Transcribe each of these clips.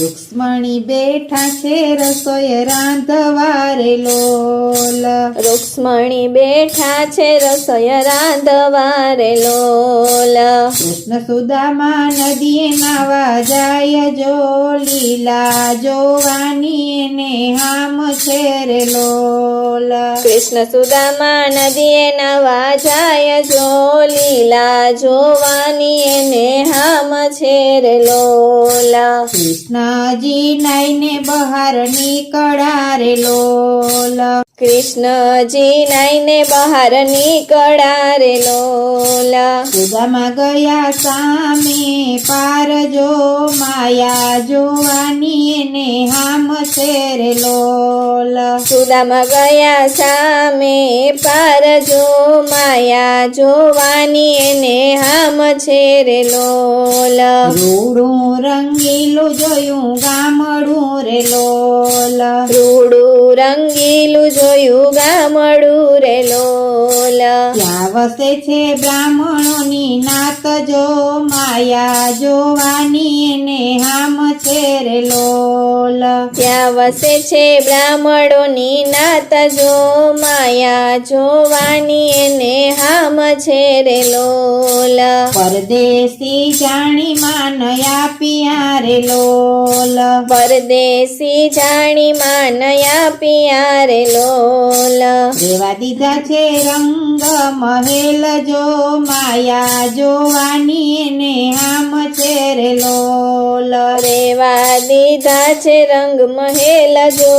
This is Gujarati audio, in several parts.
રૂક્ષ્મણી બેઠા છે રસોઈ રાંધવા રે લોલ. રૂક્ષ્મણી બેઠા છે રસોઈ રાંધવા રે લોલ. કૃષ્ણ સુદામા નદીએ નાવા જાય જો લીલા જોવાની એને હામ છે રે લોલ. કૃષ્ણ સુદામા નદીએ નાવા જાય જો લીલા જોવાની એને હામ છે રે લોલ. કૃષ્ણજી નાઈને બહાર નીકળ્યા રે લોલ. કૃષ્ણજી નાઈને બહાર નીકળ્યા રે લોલ. સુદામા ગયા સામે પાર જો માયા જોવાની એને હામ છે રે લોલ. સુદામા ગયા સામે પાર જો માયા જોવાની એને હામ છે રે લોલ. રૂડું રંગીલું જોયું ગામડું રે લોલ. રૂડું રંગીલું જોયું ગામડું રે લોલ. ત્યાં વસે છે બ્રાહ્મણોની નાત જો માયા જોવાની એને હામ છે રે લોલ. ત્યાં વસે છે બ્રાહ્મણોની નાત જો માયા જોવાની એને હામ છે રે લોલ. પરદેશી જાણી માન આપ્યા રે લોલ. પરદેશી જાણી માનયા પિયા રે લોલ. રેવા દીધા છે રંગ મહેલ જો માયા જોવાની એને હામ છે રે લોલ. રેવા દીધા છે રંગ મહેલ જો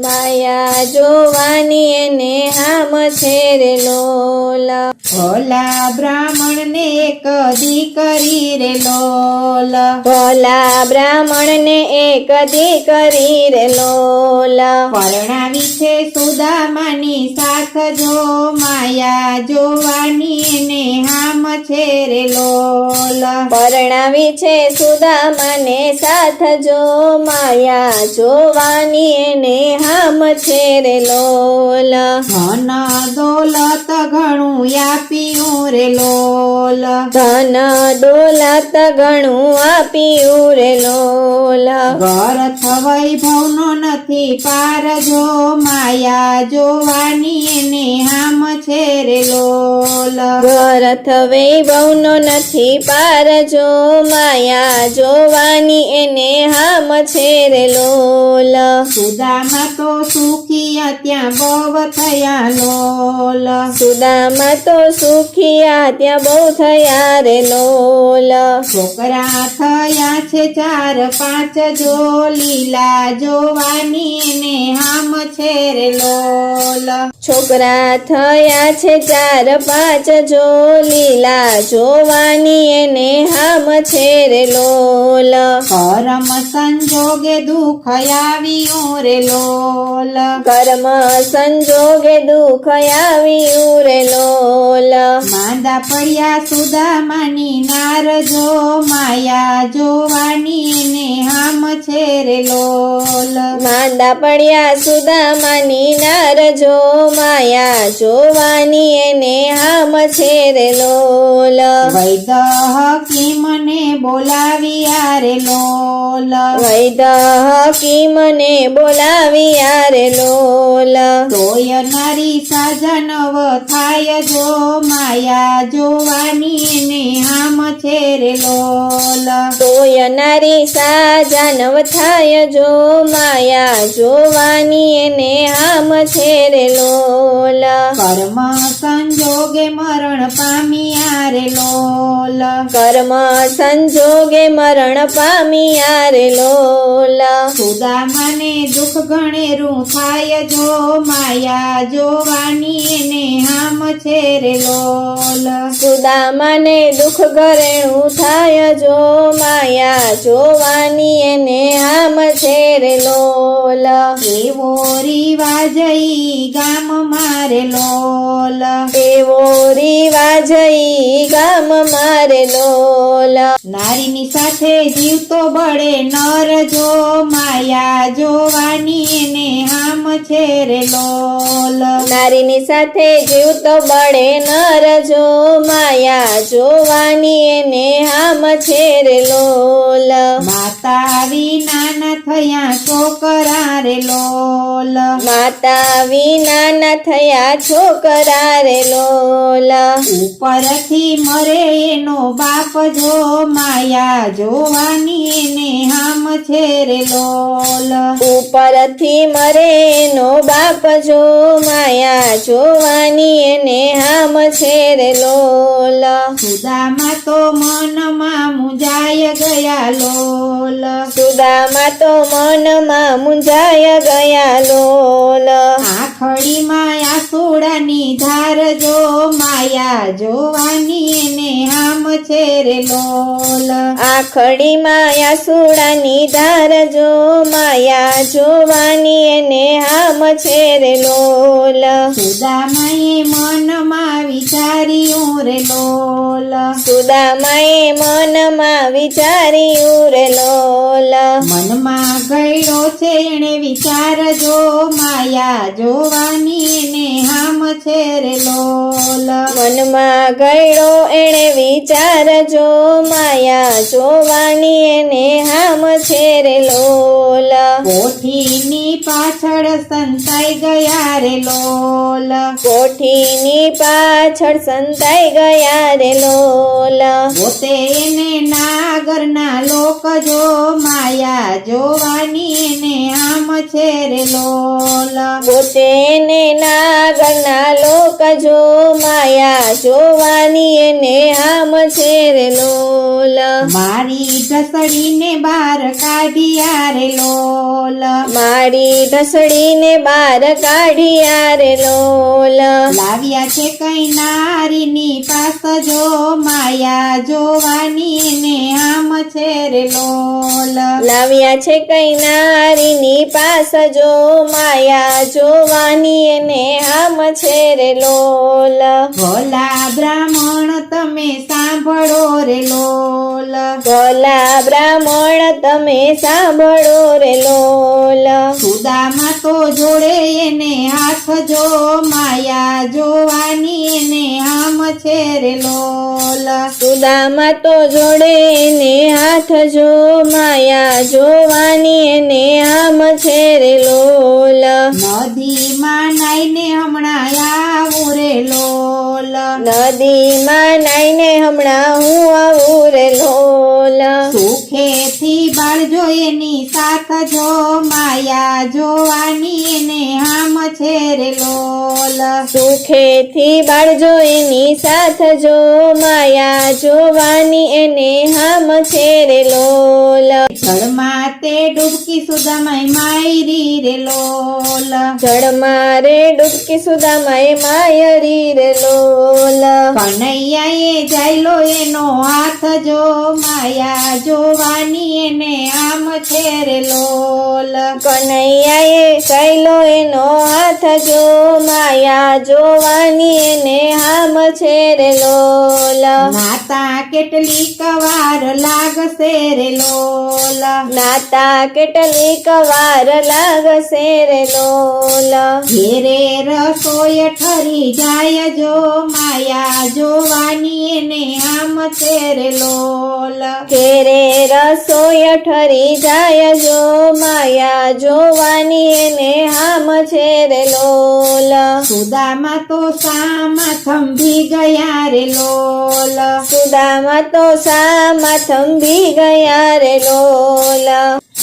માયા જોવાની એને હામ છે રે લોલ. ભોલા બ્રાહ્મણને એક દીકરી રે લોલ. ભોલા બ્રાહ્મણને એક દીકરી રે લોલ. પરણાવી છે સુદામાની સાથ જો માયા જોવાની એને હામ છે રે લોલ. પરણાવી છે સુદામાને સાથ જો માયા જોવાની એને હામ છે રે લોલ. ધન દોલત ઘણું આપ્યું રે લોલ. ધન દોલત ઘણું આપ્યું રે લોલ. ગર્થ વૈભવનો નથી પાર જો માયા જોવાની એને હામ છે રે લોલ. ગર્થ વૈભવનો નથી પાર જો માયા જોવાની એને હામ છે રે લોલ. સુદામા તો સુખિયા ત્યાં બહુ થયા લોલ. સુદામા તો સુખિયા ત્યાં બહુ થયા રે લોલ. છોકરા થયા છે 4-5 જો લીલા જોવાની એને હામ છે રે લોલ. છોકરા થયા છે 4-5 જો લીલા જોવાની એને હામ છે રે લોલ. કરમ સંજોગે દુઃખ આવ્યું રે લોલ. કર્મ સંજોગે દુઃખ આવ્યું રે લોલ. માંદા પડ્યા સુદામાની નાર જો માયા જોવાની એને હામ છે રે લોલ. માંદા પડ્યા સુદામાની નાર જો માયા જોવાની એને હામ છે રે લોલ. વૈદ હકીમને બોલાવ્યા રે લોલ. વૈદ હકીમને બોલાવ્યા રે લોલ. તોય નારી સાજનવ થાય જો માયા જોવાની એને હામ છે રે લોલ. તોય નારી સાજાનવ થાય જો માયા જોવાની એને હામ છે રે લોલ. કર્મ સંજોગે મરણ પામ્યા રે લોલ. કર્મ સંજોગે મરણ પામ્યા રે લોલ. સુદામાને દુઃખ ઘણેરું થાય થાય જો માયા જોવાની એને હામ છે રે લોલ સુદામાને દુઃખ ઘરેણું થાય જો માયા જોવાની એને હામ છે રે લોલ એવો રિવાજ ઈ ગામ મારે લોલ એવો રિવાજ ઈ ગામ મારે લોલ નારીની સાથે જીવતો બળે નર જો માયા જોવાની એને હામ છે રે લોલ નારીની સાથે જીવતો બળે નર જો માયા જોવાની એને હામ છે રે લોલ માતા વિના ન થયા છોકરા રે લોલ માતા વિના ન થયા છોકરા રે લોલ ઉપરથી મરે એનો બાપ જો માયા જોવાની એને હામ છે રે લોલ ઉપરથી મરે એનો બાપ જો માયા જોવાની એને હામ છે રે લોલ સુદામા તો મનમાં મુંજાય ગયા લોલ સુદામા તો મનમાં મુંજાય ગયા લોલ આખડીમાં આસુડાની ધાર જો માયા જોવાની એને હામ છે રે લોલ આખડીમાં આસુડાની ધાર જો માયા જોવાની એને હામ છે રે લોલ સુદામાએ મનમાં વિચાર્યું રે લોલ સુદામાએ મનમાં વિચાર્યું રે લોલ મનમાં ગયડો છે એને વિચાર જો માયા જોવાની એને હામ છે રે લોલ મનમાં ગયડો એણે વિચાર જો માયા જોવાની એને હામ છે રે લોલ કોઠીની પાછળ સંતાઈ ગયા રે લોલ કોઠીની પાછળ સંતાઈ ગયા રે લોલ પોતે એને નાગરના લોક જો માયા જોવાની એને હામ છે રે લોલ પોતે એને નાગરના લોક જો માયા જોવાની એને હામ છે રે લોલ મારી ઢસડીને બાર કાઢ્યા રે લોલ મારી ઢસડીને બાર કાઢ્યા રે લોલ લાવ્યા છે કઈ નારીની પાસ જો માયા જોવાની એને હામ છે રે લોલ લાવ્યા છે કઈ નારીની પાસ જો માયા જોવાની એને હામ છે રે લોલ ભલા બ્રાહ્મણ તમે સાંભળો રે લોલ ભલા બ્રાહ્મણ તમે સાંભળો રે લોલ સુદામા તો જોડે એને હાથ જો માયા જોવાની એને હામ છે રે લોલ સુદામા તો જોડે એને હાથ જો માયા જોવાની એને હામ છે રે લોલ નદીમાં નાઈને હમણાં આવું રે લોલ નદીમાં નાઈને હમણાં હું આવું રે લોલ સુખેથી બાળજો એની સાથ જો માયા જોવાની એને હામ છે રે લોલ સુખેથી બાળજો એની સાથ જો માયા જોવાની એને હામ છે રે લોલ જળમાં તે ડૂબકી સુદામાય માયરી રે લોલ જળમાં રે ડૂબકી સુદામાએ માયરી રે લોલ કનૈયાએ જાયલો એનો હાથ જો માયા જોવાની એને આમ છે રે લોલ કનૈયાએ કૈલો એનો હાથ જો માયા જોવાની એને હામ છે રે લોલ નાતા કેટલીક વાર લાગશે રે લોલ નાતા કેટલીક વાર લાગશે રે લોલ ઘેરે રસોઈ ઠરી જાય જો માયા જોવાની એને આમ છે રે લોલ ઘેરે રસોઈ ઠરી જાય જો માયા જોવાની એને હામ છે રે લોલ સુદામા તો સામા થંભી ગયા રે લોલ સુદામા તો સામા થંભી ગયા રે લોલ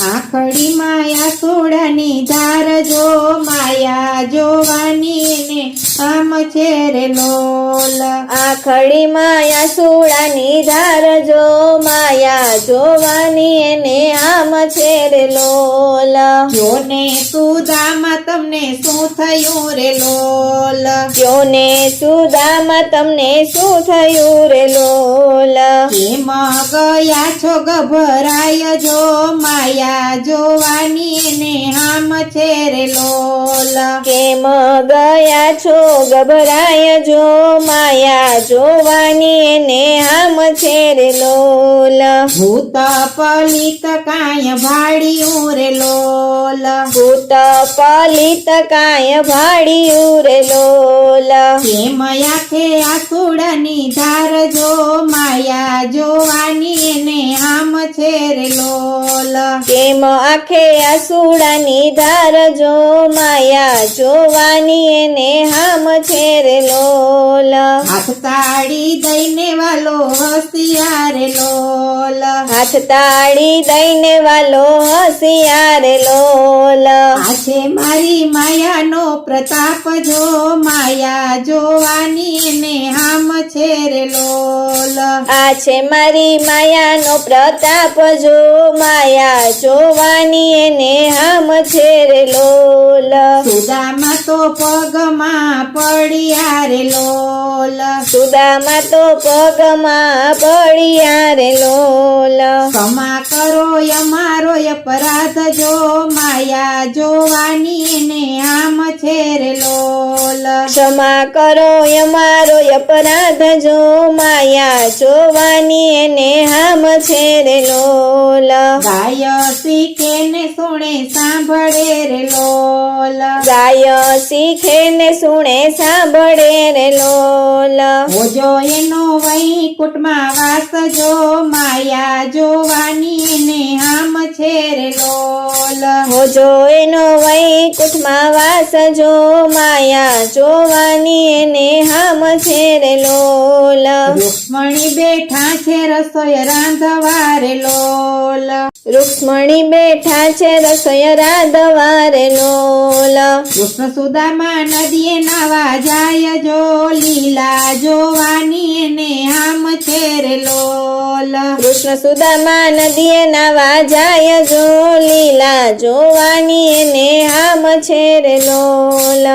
આખડી માયા સોડાની ધાર જો માયા જોવાની એને આમ છે રે લોલ આખડી માયા સુડાની ધાર જો માયા જોવાની એને આમ છે રે લોલ જોને સુદામાં તમને શું થયું રે લોલ જોને સુદામાં તમને શું થયું રે લોલ કેમ ગયા છો ગભરાય જો માયા જોવાની એને હામ છે રે લોલ કેમ ગયા છો ગભરાય જો માયા જોવાની એને આમ છે રે લોલ ભૂત પલિત કાંય ભાડ્યું રે લોલ ભૂત પલિત કાય ભાડ્યું રે લોલ કેમ આંખે આસુડાની ધાર જો માયા જોવાની એને હામ છે રે લોલ કેમ આંખે આસુડાની ધાર જો માયા જોવાની એને હામ છે રે લોલ હાથ તાળી દઈને વાલો હોશિયાર રે લોલ હાથ તાળી દઈને વાલો હોશિયાર રે લોલ આ છે મારી માયાનો પ્રતાપ જો માયા જોવાની એને હામ છે રે લોલ આ છે મારી માયાનો પ્રતાપ જો માયા જોવાની એને હામ છે રે લોલ સુદામાં તો પગમાં પડ્યા રે લોલ સુદામાં તો પગમાં પડ્યા રે લોલ ક્ષમા કરો અમારો અપરાધ જો માયા જોવાની એને આમ છે રે લોલ ક્ષમા કરો અમારો અપરાધ જો માયા જોવાની એને હામ છે રે લોલ ગાય શીખે ને સુણે સાંભળે રે લોલ ગાય શીખે ને સુણે સાંભળે રે લોલ હોજો એનો વૈકુટમાં વાસ જો માયા જોવાની એને હામ છે રે લોલ હોજો એનો વૈકુંઠમાં વાસ જો માયા જોવાની એને હામ છે રે લોલ રૂક્ષ્મણી બેઠા છે રસોઈ રાંધવા રે લોલ રૂક્ષ્મણી બેઠા છે રસોઈ રાંધવા રે લોલ કૃષ્ણ સુદામા નદીએ નાવા જાય જો લીલા જોવાની એને હામ છે રે લોલ કૃષ્ણ સુદામા નદીએ નાવા જાય જો લીલા જોવાની એને હામ છે રે લોલ